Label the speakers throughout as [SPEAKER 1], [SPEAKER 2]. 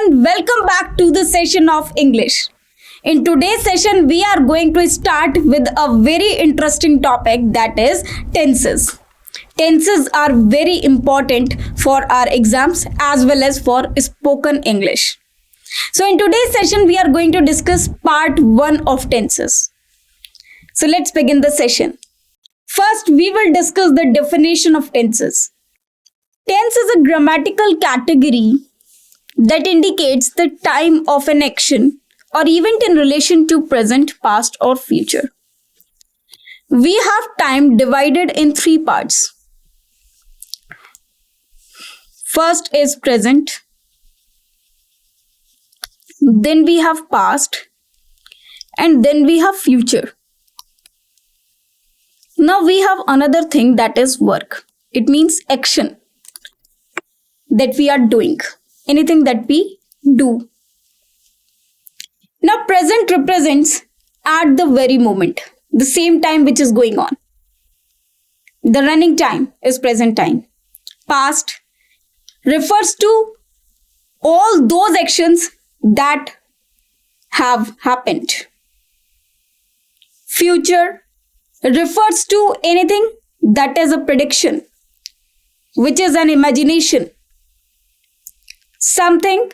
[SPEAKER 1] everyone, welcome back to the session of English. In today's session, we are going to start with a very interesting topic, that is tenses. Tenses are very important for our exams as well as for spoken English. So in today's session, we are going to discuss part 1 of tenses. So let's begin the session. First, we will discuss the definition of tenses. Tense is a grammatical category that indicates the time of an action or event in relation to present, past, or future. We have time divided in 3 parts. First is present, then we have past, and then we have future. Now we have another thing, that is work. It means action that we are doing, anything that we do. Now present represents at the very moment, the same time which is going on. The running time is present time. Past refers to all those actions that have happened. Future refers to anything that is a prediction, which is an imagination. Something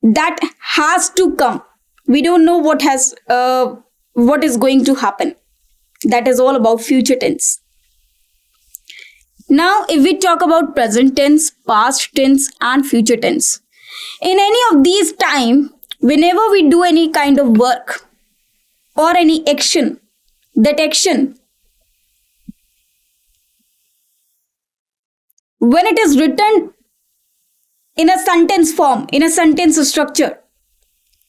[SPEAKER 1] that has to come. We don't know what is going to happen. That is all about future tense. Now, if we talk about present tense, past tense, and future tense, in any of these time, whenever we do any kind of work or any action, that action, when it is written in a sentence form, in a sentence structure,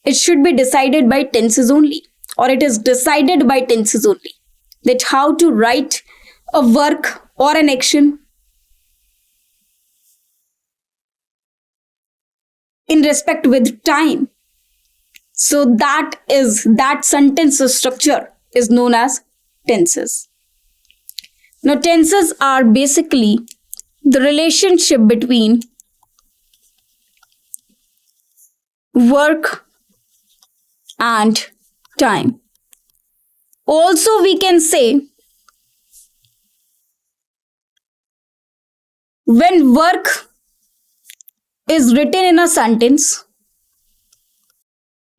[SPEAKER 1] it should be decided by tenses only, or it is decided by tenses only, that how to write a work or an action in respect with time. So that sentence structure is known as tenses. Now tenses are basically the relationship between work and time. Also, we can say when work is written in a sentence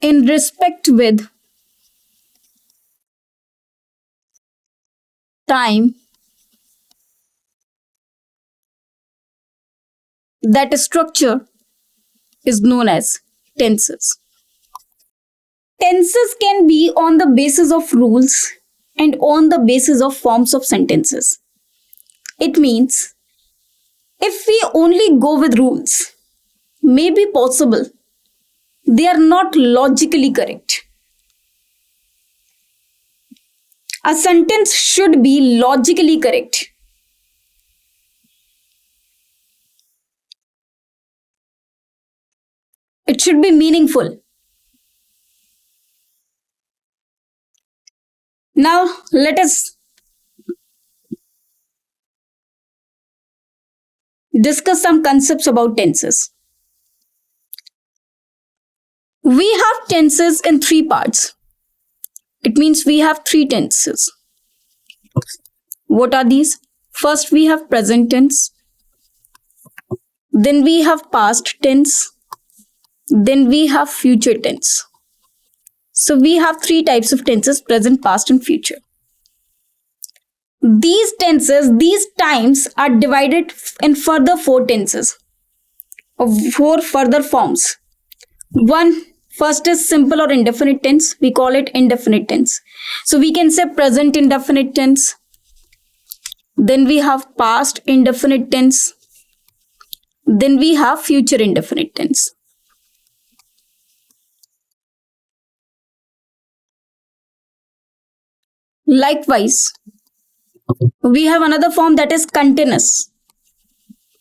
[SPEAKER 1] in respect with time, that structure is known as tenses. Tenses can be on the basis of rules and on the basis of forms of sentences. It means if we only go with rules, may be possible, they are not logically correct. A sentence should be logically correct. It should be meaningful. Now, let us discuss some concepts about tenses. We have tenses in 3 parts. It means we have 3 tenses. What are these? First, we have present tense. Then we have past tense. Then we have future tense. So we have 3 types of tenses: present, past, and future. These tenses, these times are divided in further 4 tenses, or 4 further forms. First is simple or indefinite tense. We call it indefinite tense. So we can say present indefinite tense. Then we have past indefinite tense. Then we have future indefinite tense. Likewise, we have another form, that is continuous.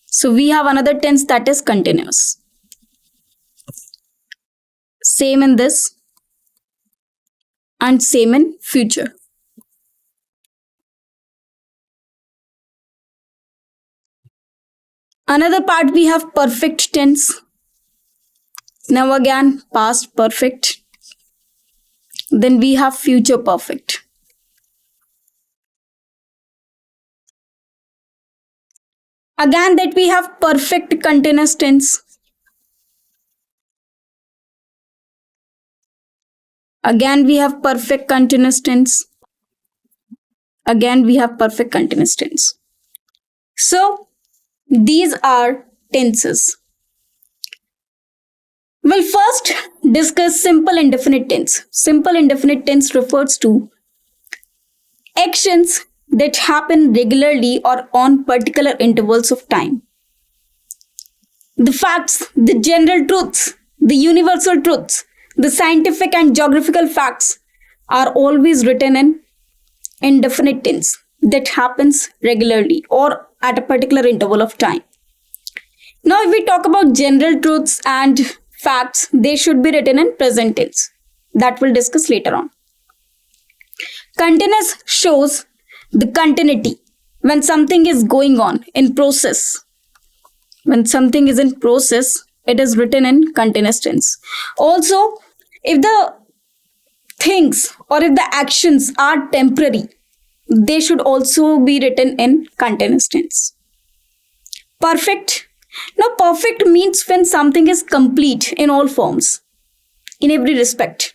[SPEAKER 1] So we have another tense, that is continuous. Same in this and same in future. Another part we have perfect tense. Now again, past perfect. Then we have future perfect. Again, that we have perfect continuous tense. Again, we have perfect continuous tense. Again, we have perfect continuous tense. So, these are tenses. We'll first discuss simple indefinite tense. Simple indefinite tense refers to actions that happen regularly or on particular intervals of time. The facts, the general truths, the universal truths, the scientific and geographical facts are always written in indefinite tense that happens regularly or at a particular interval of time. Now, if we talk about general truths and facts, they should be written in present tense. That we'll discuss later on. Continuous shows the continuity when something is going on in process. When something is in process, it is written in continuous tense. Also, if the things or if the actions are temporary, they should also be written in continuous tense. Perfect. Now, perfect means when something is complete in all forms, in every respect,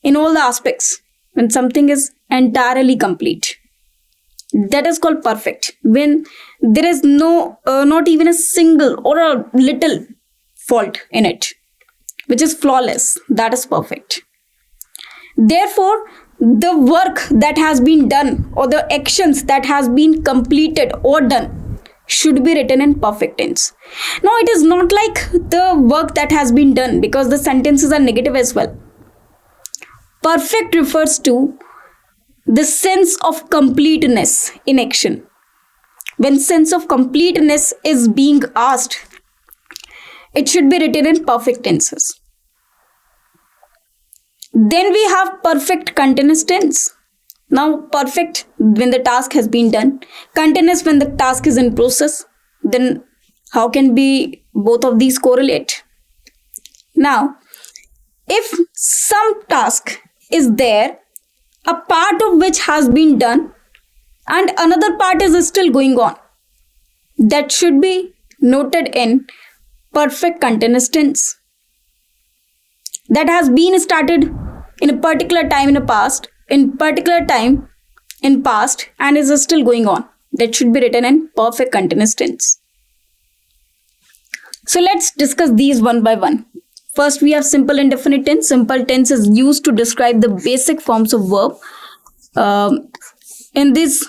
[SPEAKER 1] in all the aspects, when something is entirely complete. That is called perfect. When there is not even a single or a little fault in it, which is flawless, that is perfect. Therefore, the work that has been done or the actions that has been completed or done should be written in perfect tense. Now, it is not like the work that has been done, because the sentences are negative as well. Perfect refers to the sense of completeness in action. When sense of completeness is being asked, it should be written in perfect tenses. Then we have perfect continuous tense. Now, perfect when the task has been done, continuous when the task is in process. Then how can be both of these correlate? Now, if some task is there, a part of which has been done and another part is still going on, that should be noted in perfect continuous tense. That has been started in a particular time in the past, in particular time in past, and is still going on. That should be written in perfect continuous tense. So let's discuss these one by one. First, we have simple indefinite tense. Simple tense is used to describe the basic forms of verb. In these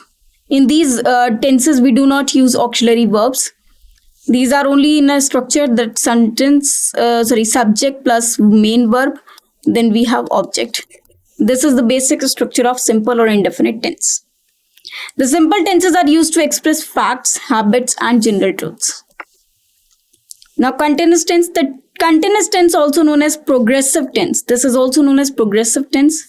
[SPEAKER 1] tenses, we do not use auxiliary verbs. These are only in a structure that subject plus main verb. Then we have object. This is the basic structure of simple or indefinite tense. The simple tenses are used to express facts, habits, and general truths. Now, continuous tense. The continuous tense, also known as progressive tense, this is also known as progressive tense,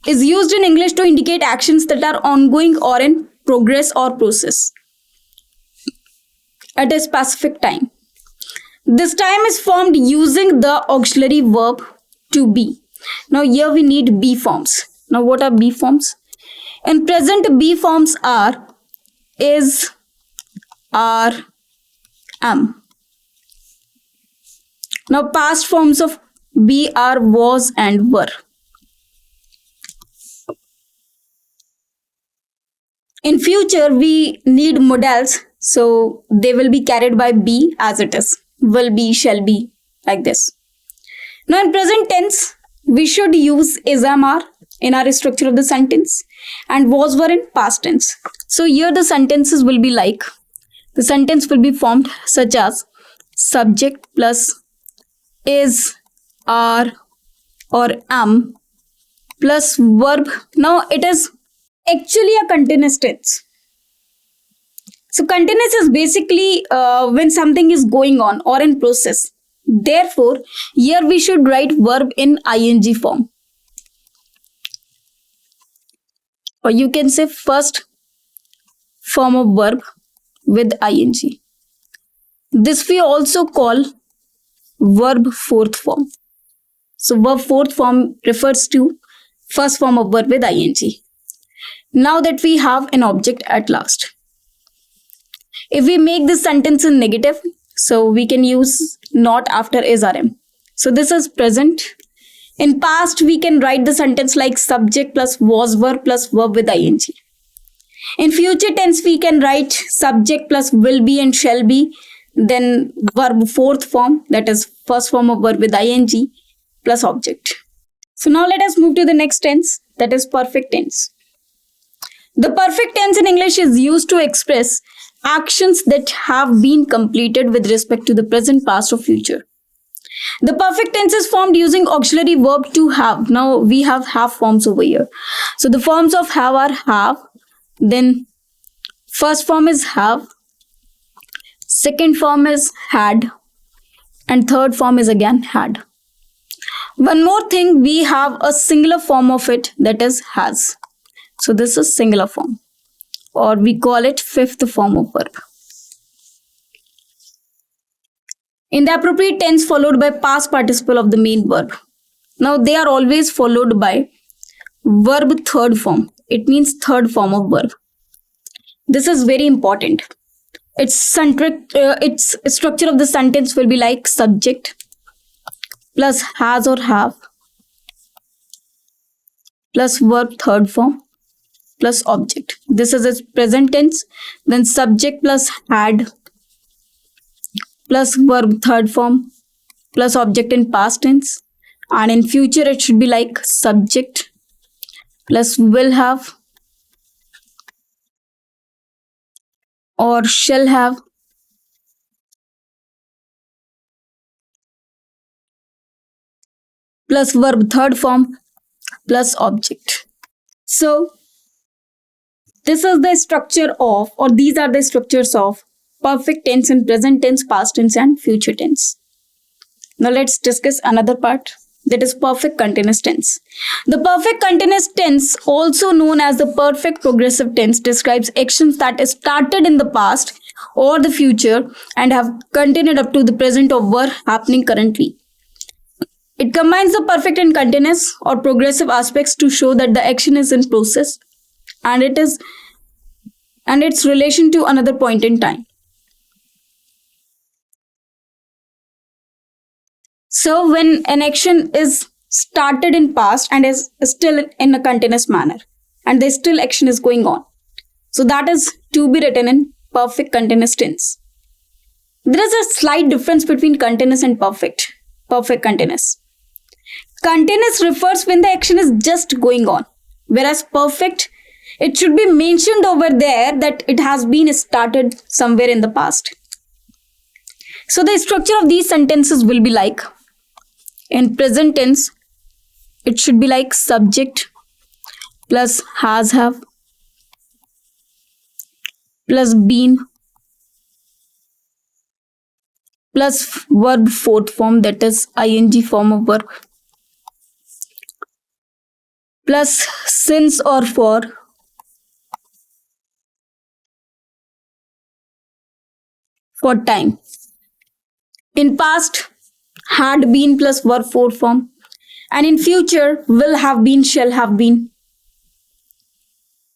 [SPEAKER 1] is used in English to indicate actions that are ongoing or in progress or process at a specific time. This time is formed using the auxiliary verb to be. Now, here we need be forms. Now, what are be forms? In present, be forms are is, are, am. Now, past forms of be are was and were. In future, we need modals, so they will be carried by be as it is. Will be, shall be, like this. Now, in present tense, we should use is, am, are in our structure of the sentence, and was, were in past tense. So here the sentences will be like, the sentence will be formed such as subject plus is, are, or am plus verb. Now it is actually a continuous tense. So continuous is basically when something is going on or in process. Therefore, here we should write verb in ing form. Or you can say first form of verb with ing. This we also call verb fourth form. So verb fourth form refers to first form of verb with ing. Now that we have an object at last, if we make this sentence in negative, so we can use not after is rm. So this is present. In past, we can write the sentence like subject plus was verb plus verb with ing. In future tense, we can write subject plus will be and shall be, then verb fourth form, that is first form of verb with ing plus object. So now let us move to the next tense, that is perfect tense. The perfect tense in English is used to express actions that have been completed with respect to the present, past, or future. The perfect tense is formed using auxiliary verb to have. Now we have forms over here. So the forms of have are have, then first form is have, second form is had, and third form is again had. One more thing, we have a singular form of it, that is has. So this is singular form, or we call it fifth form of verb. In the appropriate tense followed by past participle of the main verb. Now they are always followed by verb third form. It means third form of verb. This is very important. Its structure of the sentence will be like subject plus has or have plus verb third form plus object. This is its present tense. Then subject plus had plus verb third form plus object in past tense. And in future, it should be like subject plus will have or shall have plus verb third form plus object. So this is the structure of, or these are the structures of perfect tense in present tense, past tense, and future tense. Now let's discuss another part, that is perfect continuous tense. The perfect continuous tense, also known as the perfect progressive tense, describes actions that started in the past or the future and have continued up to the present or were happening currently. It combines the perfect and continuous or progressive aspects to show that the action is in process and its relation to another point in time. So when an action is started in past and is still in a continuous manner and the still action is going on, so that is to be written in perfect continuous tense. There is a slight difference between continuous and perfect continuous. Continuous refers when the action is just going on, whereas perfect, it should be mentioned over there that it has been started somewhere in the past. So the structure of these sentences will be like, in present tense, it should be like subject plus has have plus been plus verb fourth form, that is ing form of verb, plus since or for time. In past, had been plus verb fourth form, and in future, will have been, shall have been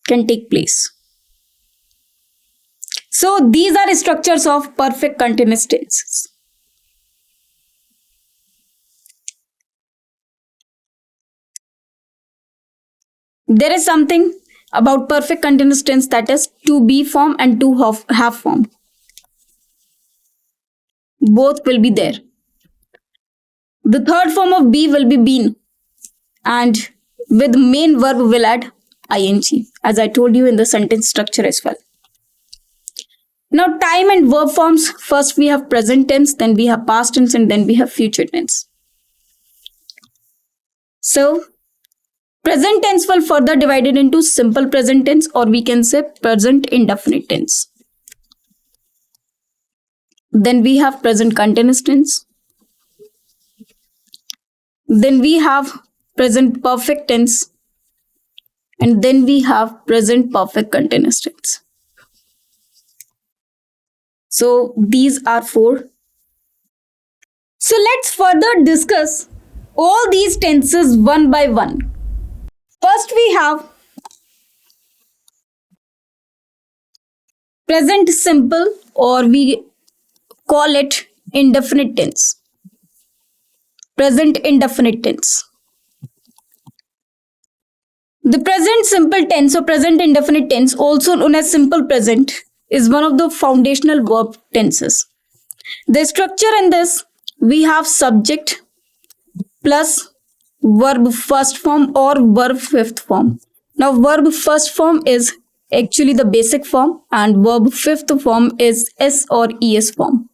[SPEAKER 1] can take place. So these are structures of perfect continuous tenses. There is something about perfect continuous tense, that is to be form and to have form. Both will be there. The third form of be will be been, and with main verb will add ing, as I told you in the sentence structure as well. Now time and verb forms, first we have present tense, then we have past tense, and then we have future tense. So present tense will further divided into simple present tense, or we can say present indefinite tense. Then we have present continuous tense. Then we have present perfect tense. And then we have present perfect continuous tense. So these are four. So let's further discuss all these tenses one by one. First we have present simple, or we call it indefinite tense. Present indefinite tense. The present simple tense or present indefinite tense, also known as simple present, is one of the foundational verb tenses. The structure in this, we have subject plus verb first form or verb fifth form. Now verb first form is actually the basic form and verb fifth form is S or ES form.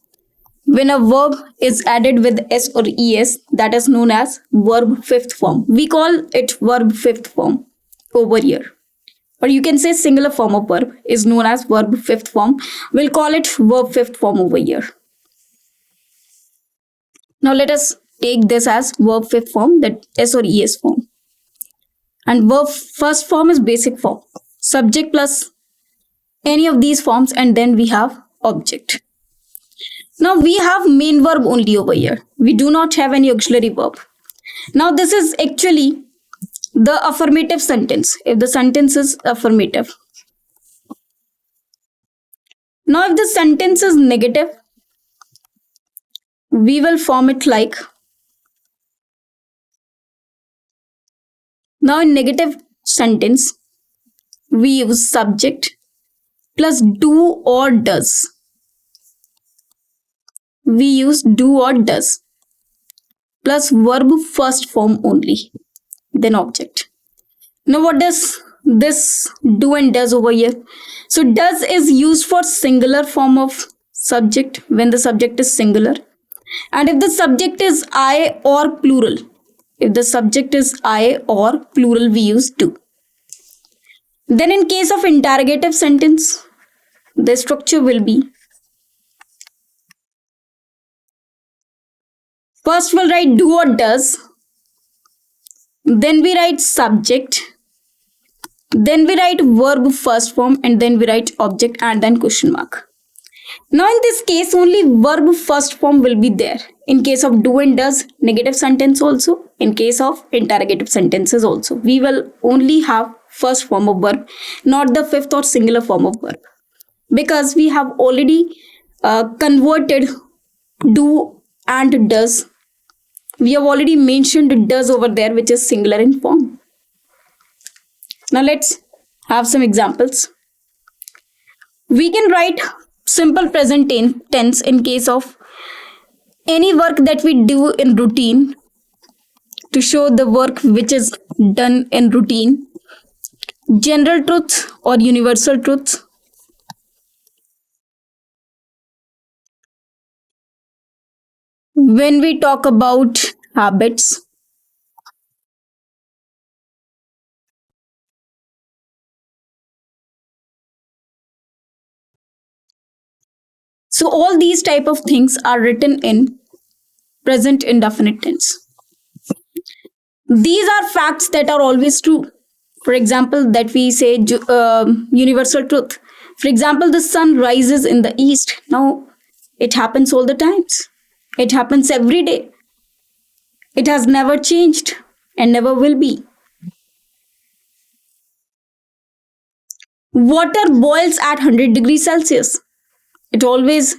[SPEAKER 1] When a verb is added with S or ES, that is known as verb fifth form. We call it verb fifth form over here. Or you can say singular form of verb is known as verb fifth form. We'll call it verb fifth form over here. Now let us take this as verb fifth form, that S or ES form. And verb first form is basic form. Subject plus any of these forms, and then we have object. Now we have main verb only over here. We do not have any auxiliary verb. Now this is actually the affirmative sentence, if the sentence is affirmative. Now if the sentence is negative, we will form it like, now in negative sentence, we use subject plus do or does. We use do or does plus verb first form only, then object. Now what does this do and does over here? So does is used for singular form of subject when the subject is singular, and if the subject is I or plural, if the subject is I or plural, we use do. Then in case of interrogative sentence, the structure will be, first we'll write do or does, then we write subject, then we write verb first form, and then we write object and then question mark. Now in this case only verb first form will be there. In case of do and does, negative sentence also, in case of interrogative sentences also, we will only have first form of verb, not the fifth or singular form of verb, because we have already converted do and does. We have already mentioned does over there, which is singular in form. Now let's have some examples. We can write simple present tense in case of any work that we do in routine, to show the work which is done in routine. General truths or universal truths. When we talk about habits. So all these type of things are written in present indefinite tense. These are facts that are always true. For example, that we say universal truth. For example, the sun rises in the east. Now, it happens all the times. It happens every day. It has never changed and never will be. Water boils at 100 degrees Celsius. It always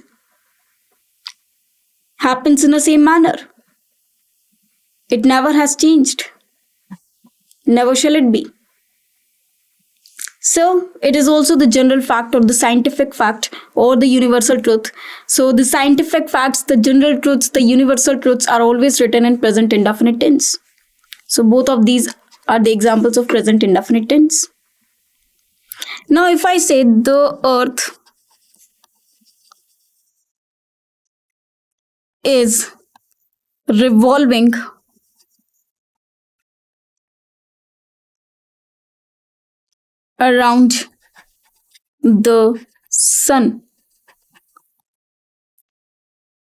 [SPEAKER 1] happens in the same manner. It never has changed. Never shall it be. So it is also the general fact or the scientific fact or the universal truth. So the scientific facts, the general truths, the universal truths are always written in present indefinite tense. So both of these are the examples of present indefinite tense. Now if I say the earth is revolving around the sun.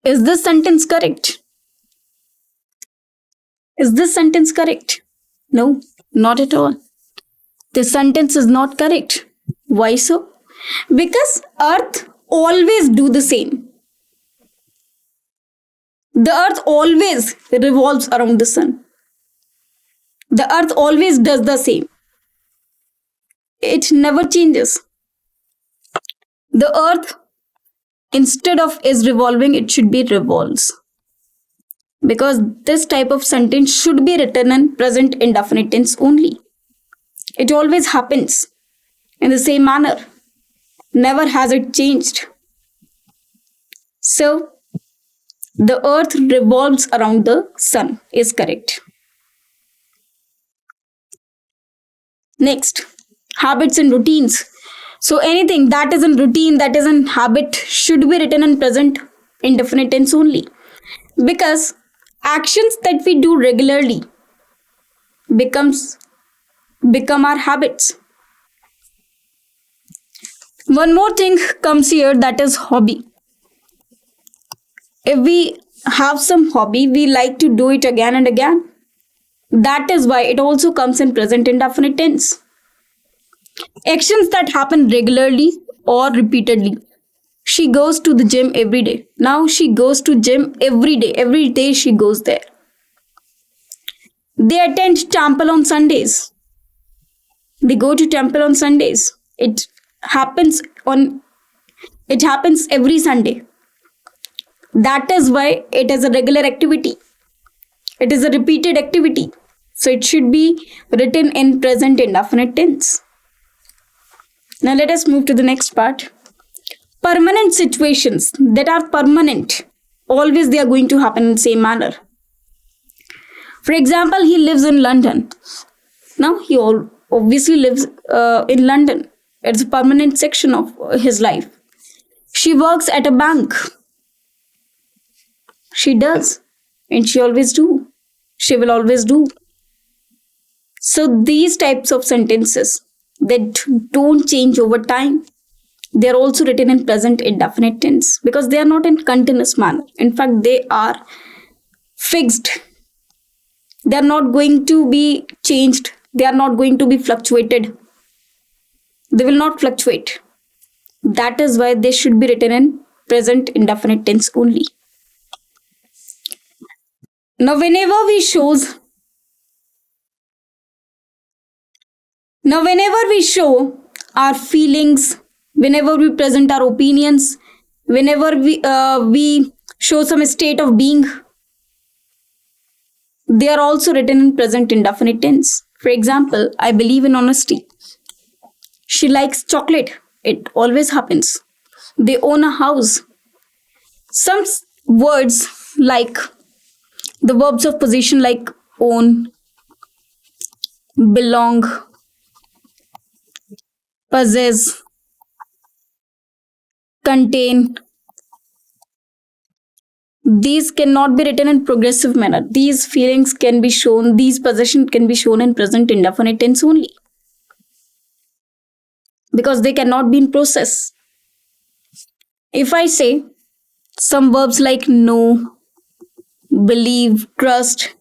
[SPEAKER 1] Is this sentence correct? Is this sentence correct? No, not at all. This sentence is not correct. Why so? Because earth always do the same. The earth always revolves around the sun. The earth always does the same. It never changes. The earth, instead of is revolving, it should be revolves. Because this type of sentence should be written in present indefinite tense only. It always happens in the same manner. Never has it changed. So, the earth revolves around the sun is correct. Next, habits and routines. So, anything that is in routine, that is in habit, should be written in present indefinite tense only. Because actions that we do regularly become our habits. One more thing comes here, that is hobby. If we have some hobby, we like to do it again and again. That is why it also comes in present indefinite tense. Actions that happen regularly or repeatedly. She goes to the gym every day. Now she goes to gym every day. Every day she goes there. They attend temple on Sundays. They go to temple on Sundays. It happens every Sunday. That is why it is a regular activity. It is a repeated activity. So it should be written in present indefinite tense. Now let us move to the next part. Permanent situations that are permanent. Always they are going to happen in the same manner. For example, he lives in London. Now he obviously lives in London. It's a permanent section of his life. She works at a bank. She does. And she always do. She will always do. So these types of sentences that don't change over time, they are also written in present indefinite tense because they are not in continuous manner. In fact, they are fixed. They are not going to be changed. They are not going to be fluctuated. They will not fluctuate. That is why they should be written in present indefinite tense only. Now, whenever we show our feelings, whenever we present our opinions, whenever we show some state of being, they are also written in present indefinite tense. For example, I believe in honesty. She likes chocolate. It always happens. They own a house. Some words like the verbs of possession like own, belong, possess, contain. These cannot be written in progressive manner. These feelings can be shown, these possession can be shown in present indefinite tense only. Because they cannot be in process. If I say some verbs like know, believe, trust,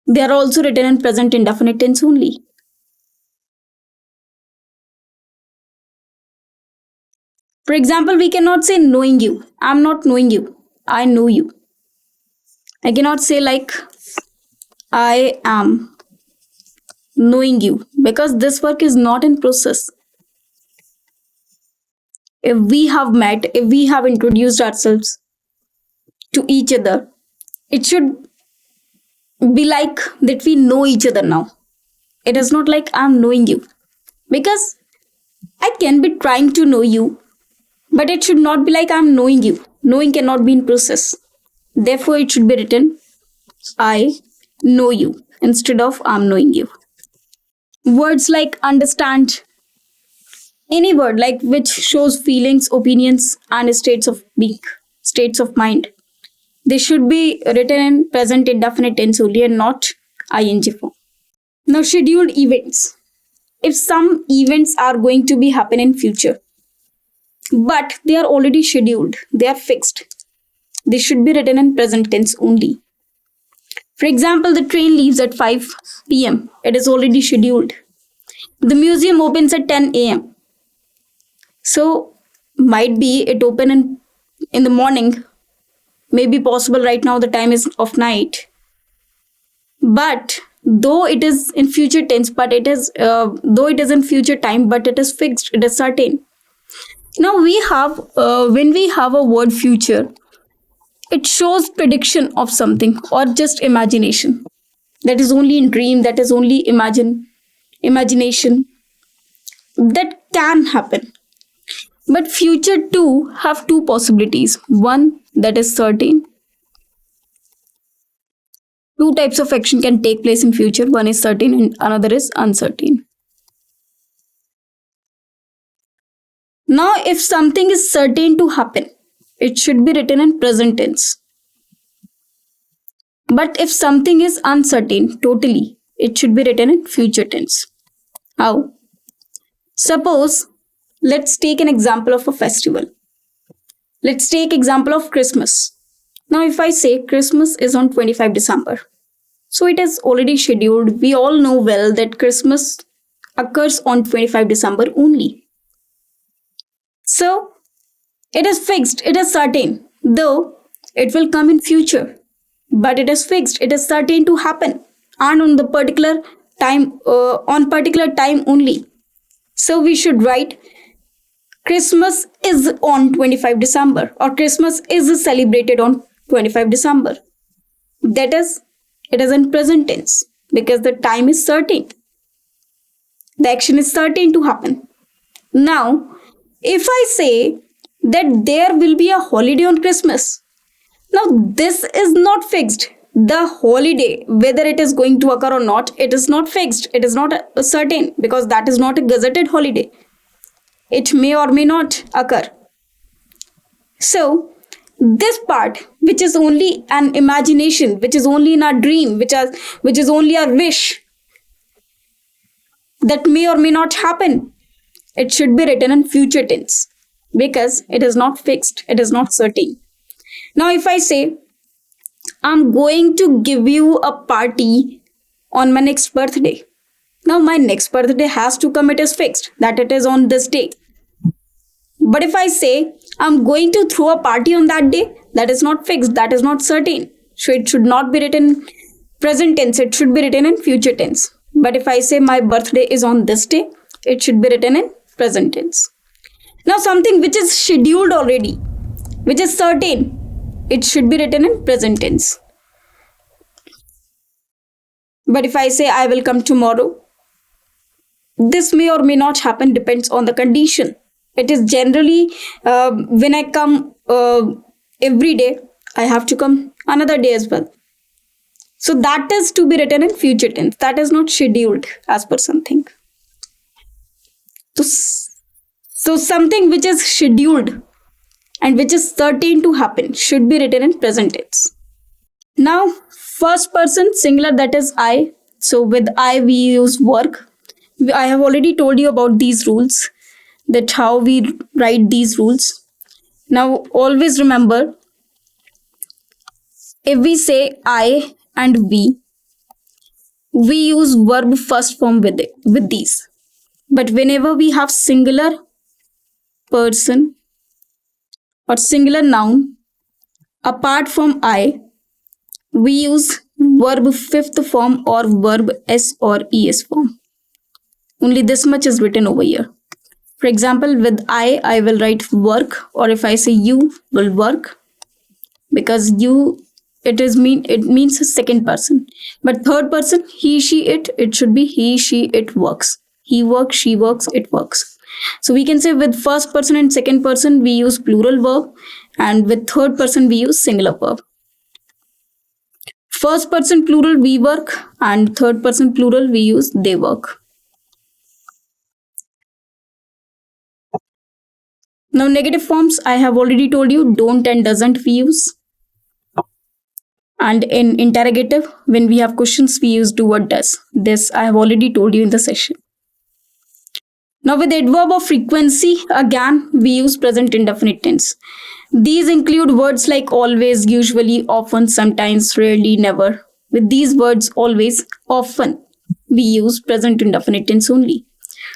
[SPEAKER 1] they are also written in present indefinite tense only. For example, we cannot say knowing you. I'm not knowing you. I know you. I cannot say like I am knowing you because this work is not in process. If we have met, if we have introduced ourselves to each other, it should be like that we know each other now. It is not like I'm knowing you. Because I can be trying to know you, but it should not be like I'm knowing you. Knowing cannot be in process. Therefore, it should be written I know you instead of I'm knowing you. Words like understand, any word like which shows feelings, opinions, and states of being, states of mind, they should be written in present indefinite tense only and not ing form. Now, scheduled events. If some events are going to be happen in future, but they are already scheduled, they are fixed, they should be written in present tense only. For example, the train leaves at 5 p.m. It is already scheduled. The museum opens at 10 a.m. So might be it open in the morning. Maybe possible right now the time is of night. But though it is in future tense, but it is though it is in future time, but it is fixed. It is certain. Now we have when we have a word future, it shows prediction of something or just imagination. That is only in dream. That is only imagination. That can happen. But future too have two possibilities. One that is certain. Two types of action can take place in future. One is certain and another is uncertain. Now, if something is certain to happen, it should be written in present tense. But if something is uncertain totally, it should be written in future tense. How? Suppose, let's take an example of a festival. Let's take example of Christmas. Now, if I say Christmas is on 25 December, so it is already scheduled. We all know well that Christmas occurs on 25 December only. So, it is fixed, it is certain, though it will come in future. But it is fixed, it is certain to happen and on the particular time, particular time only. So, we should write Christmas is on 25 December or Christmas is celebrated on 25 December. That is, it is in present tense because the time is certain. The action is certain to happen. Now, if I say that there will be a holiday on Christmas, now this is not fixed. The holiday, whether it is going to occur or not, it is not fixed. It is not certain because that is not a gazetted holiday. It may or may not occur. So, this part, which is only an imagination, which is only in our dream, which is only our wish, that may or may not happen, it should be written in future tense because it is not fixed, it is not certain. Now, if I say, I'm going to give you a party on my next birthday. Now, my next birthday has to come, it is fixed, that it is on this day. But if I say, I'm going to throw a party on that day, that is not fixed, that is not certain. So, it should not be written present tense, it should be written in future tense. But if I say, my birthday is on this day, it should be written in present tense. Now, something which is scheduled already, which is certain, it should be written in present tense. But if I say, I will come tomorrow, this may or may not happen, depends on the condition. It is generally when I come every day, I have to come another day as well. So that is to be written in future tense. That is not scheduled as per something. So something which is scheduled and which is certain to happen should be written in present tense. Now, first person singular, that is I. So with I we use work. I have already told you about these rules, that how we write these rules. Now always remember, if we say I and we use verb first form with these. But whenever we have singular person or singular noun apart from I, we use verb fifth form or verb S or ES form. Only this much is written over here. For example, with I will write work, or if I say you will work, because you, it means a second person. But third person, he, she, it should be he, she, it works. He works, she works, it works. So we can say with first person and second person, we use plural verb, and with third person, we use singular verb. First person plural, we work, and third person plural, we use they work. Now, negative forms, I have already told you, don't and doesn't we use. And in interrogative, when we have questions, we use do or does. This I have already told you in the session. Now, with adverb of frequency, again, we use present indefinite tense. These include words like always, usually, often, sometimes, rarely, never. With these words always, often, we use present indefinite tense only.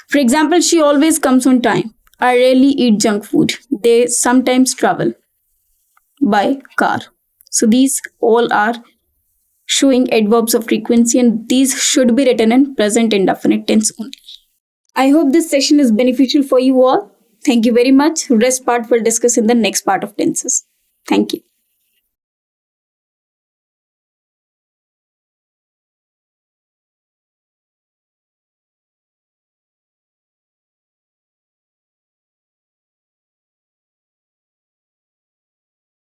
[SPEAKER 1] For example, she always comes on time. I rarely eat junk food. They sometimes travel by car. So these all are showing adverbs of frequency, and these should be written in present indefinite tense only. I hope this session is beneficial for you all. Thank you very much. Rest part we'll discuss in the next part of tenses. Thank you.